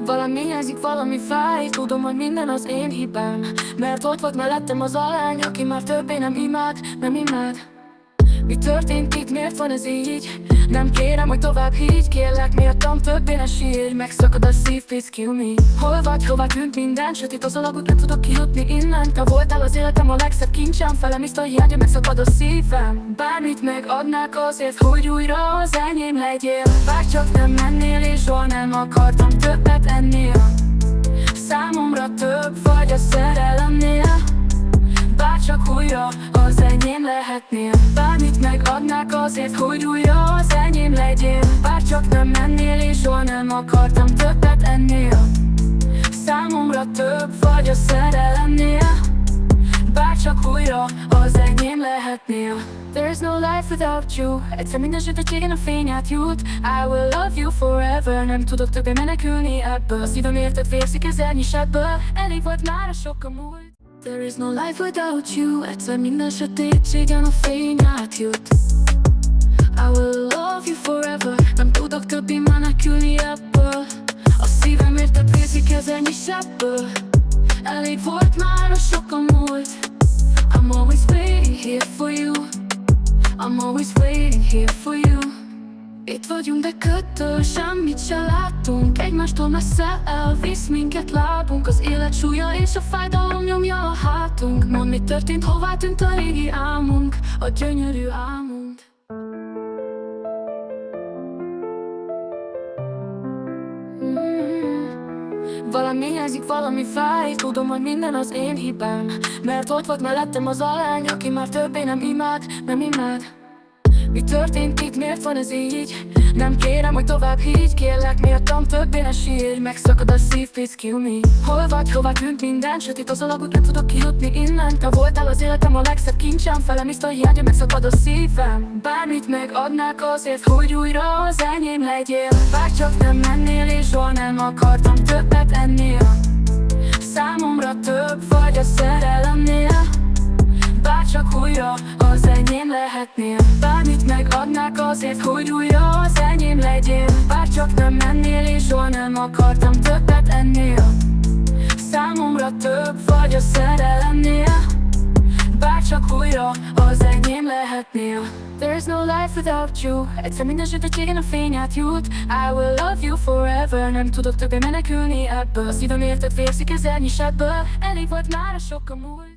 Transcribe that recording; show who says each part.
Speaker 1: Valami hiányzik, valami fáj. Tudom, hogy minden az én hibám, mert ott volt mellettem az a lány, aki már többé nem imád. Mi történt itt, miért van ez így? Nem kérem, hogy tovább higgy, kérlek miattam többé ne sírj. Megszakad a szív, please kill me. Hol vagy, hová tűnt minden? Sötét az alagút, nem tudok kijutni innen. Te voltál az életem a legszebb kincsem, felem iszta a hiánya, megszakad a szívem. Bármit megadnák azért, hogy újra az enyém legyél. Bárcsak nem mennél, és soha nem akartam többet ennél. Számomra több vagy a szerelemnél. Bárcsak újra az enyém lehetnél. Bármit megadnák azért, hogy újra az enyém legyél. Bárcsak nem mennél, és soha nem akartam többet ennél. Számomra több vagy a szerelemnél. Bárcsak újra az enyém lehetnél. There's no life without you. Egyszer minden sötétségen a fény átjut. I will love you forever. Nem tudok többé menekülni ebből. A szívem érted vérszik ezernyi sebből. Elég volt már a sok a múlt. There is no life without you. Egyszer minden sötétségen a fény átjut. I will love you forever. Nem tudok többé menekülni ebből. A szívem érted vérzik ezernyi sebből. Elég volt már a sok a múlt. I'm always waiting here for you. I'm always waiting here for you. Itt vagyunk, de köttől semmit se látunk. Egymástól messze elvisz minket lábunk. Az élet súlya és a fájdalom nyomja a hátunk. Mondd, mi történt, hová tűnt a régi álmunk, a gyönyörű álmunk. Valami hiányzik, valami fáj. Tudom, hogy minden az én hibám, mert ott volt mellettem az a lány, aki már többé nem imád. Mi történt itt, miért van ez így? Nem kérem, hogy tovább higgy, kérlek miattam többé ne sírj. Megszakad a szív, please kill me. Hol vagy, hová tűnt minden? Sötét az alagút, nem tudok kijutni innen. Te voltál az életem a legszebb kincsem, felem iszta a hiánya, megszakad a szívem. Bármit megadnák azért, hogy újra az enyém legyél. Bárcsak nem mennél, és soha nem akartam többet ennél. Számomra több vagy a szerelemnél. Bárcsak újra az enyém lehetnél. Bármit megadnák azért, hogy újra az enyém legyél. Bárcsak nem mennél, és soha nem akartam többet ennél. Számomra több vagy a szerelemnél. Bárcsak újra az enyém lehetnél. There's no life without you. Egyszer minden sötétségen a fény átjut. I will love you forever. Nem tudok többé menekülni ebből. A szívem érted vérszik ezernyi sebből. Elég volt már a sok a múlt.